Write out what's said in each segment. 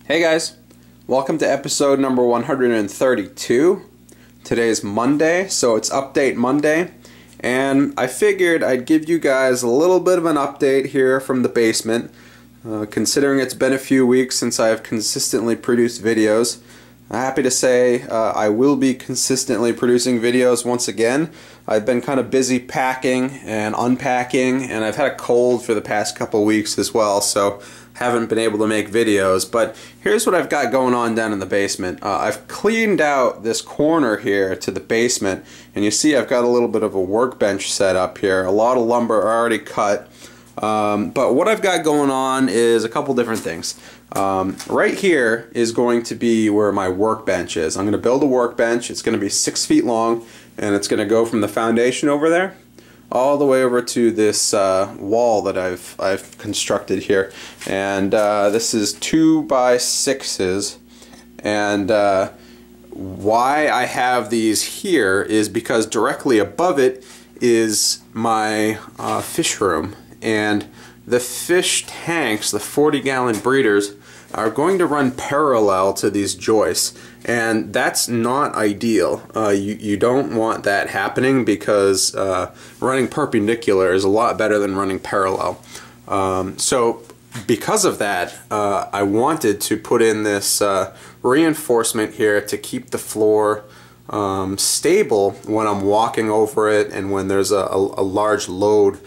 Hey guys, welcome to episode number 132. Today's Monday, so it's Update Monday, and I figured I'd give you guys a little bit of an update here from the basement, considering it's been a few weeks since I've consistently produced videos. I'm happy to say I will be consistently producing videos once again. I've been kind of busy packing and unpacking, and I've had a cold for the past couple weeks as well, so haven't been able to make videos. But here's what I've got going on down in the basement. I've cleaned out this corner here to the basement, and you see I've got a little bit of a workbench set up here. A lot of lumber already cut. But what I've got going on is a couple different things. Right here is going to be where my workbench is. I'm going to build a workbench. It's going to be 6 feet long, and it's going to go from the foundation over there all the way over to this wall that I've constructed here. And this is 2x6s, and why I have these here is because directly above it is my fish room. And the fish tanks, the 40-gallon breeders, are going to run parallel to these joists, and that's not ideal. You don't want that happening because running perpendicular is a lot better than running parallel. So because of that, I wanted to put in this reinforcement here to keep the floor stable when I'm walking over it and when there's a large load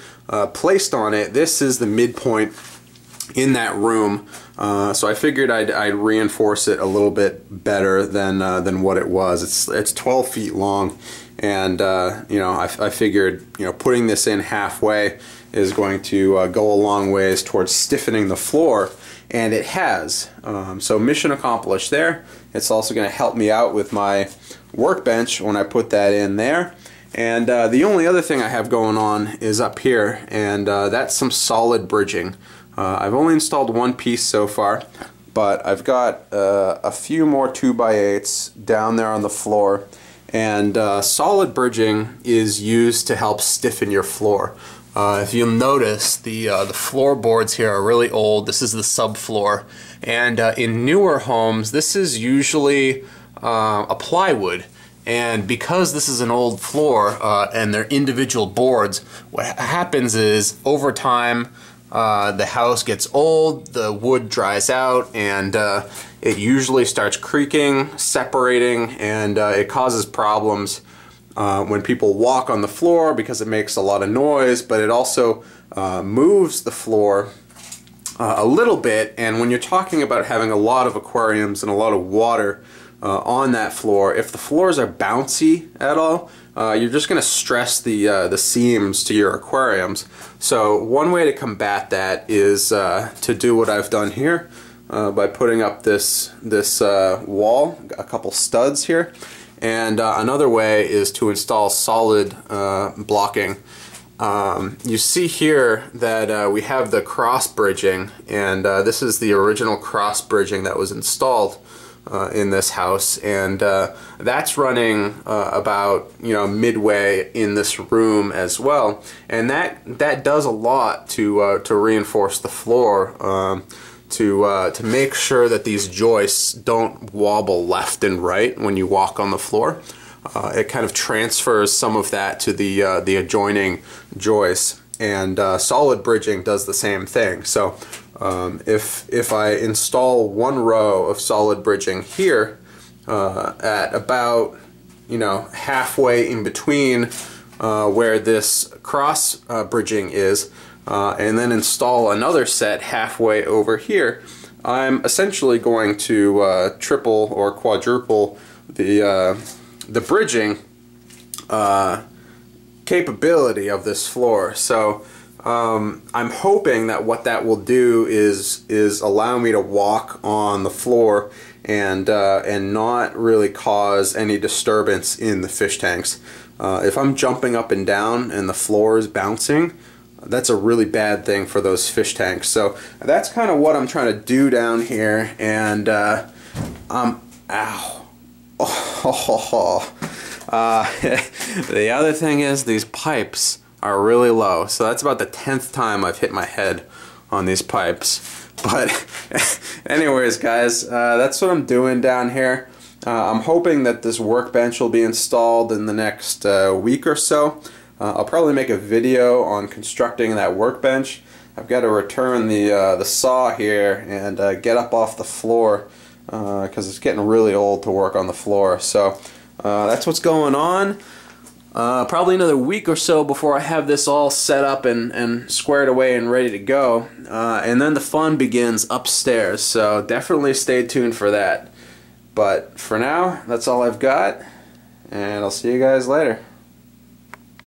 placed on it. This is the midpoint in that room, so I figured I'd reinforce it a little bit better than what it was. It's 12 feet long, and you know, I figured, you know, putting this in halfway is going to go a long ways towards stiffening the floor, and it has. So mission accomplished there. It's also going to help me out with my workbench when I put that in there. And the only other thing I have going on is up here, and that's some solid bridging. I've only installed one piece so far, but I've got a few more 2x8s down there on the floor, and solid bridging is used to help stiffen your floor. If you'll notice, the floorboards here are really old. This is the subfloor, and in newer homes this is usually a plywood. And because this is an old floor and they're individual boards, what happens is over time the house gets old, the wood dries out, and it usually starts creaking, separating, and it causes problems when people walk on the floor because it makes a lot of noise, but it also moves the floor a little bit. And when you're talking about having a lot of aquariums and a lot of water on that floor, if the floors are bouncy at all, you're just going to stress the seams to your aquariums. So one way to combat that is to do what I've done here by putting up this wall, a couple studs here, and another way is to install solid blocking. You see here that we have the cross bridging, and this is the original cross bridging that was installed in this house, and that's running about, you know, midway in this room as well, and that does a lot to reinforce the floor, to make sure that these joists don't wobble left and right when you walk on the floor. It kind of transfers some of that to the adjoining joists, and solid bridging does the same thing. So if I install one row of solid bridging here at about, you know, halfway in between where this cross bridging is, and then install another set halfway over here, I'm essentially going to triple or quadruple the bridging capability of this floor. So I'm hoping that what that will do is allow me to walk on the floor and not really cause any disturbance in the fish tanks. If I'm jumping up and down and the floor is bouncing, that's a really bad thing for those fish tanks. So that's kind of what I'm trying to do down here, and ow. The other thing is these pipes are really low, so that's about the 10th time I've hit my head on these pipes. But anyways, guys, that's what I'm doing down here. I'm hoping that this workbench will be installed in the next week or so. I'll probably make a video on constructing that workbench. I've got to return the saw here and get up off the floor because it's getting really old to work on the floor. So that's what's going on. Probably another week or so before I have this all set up and squared away and ready to go. And then the fun begins upstairs, so definitely stay tuned for that. But for now, that's all I've got, and I'll see you guys later.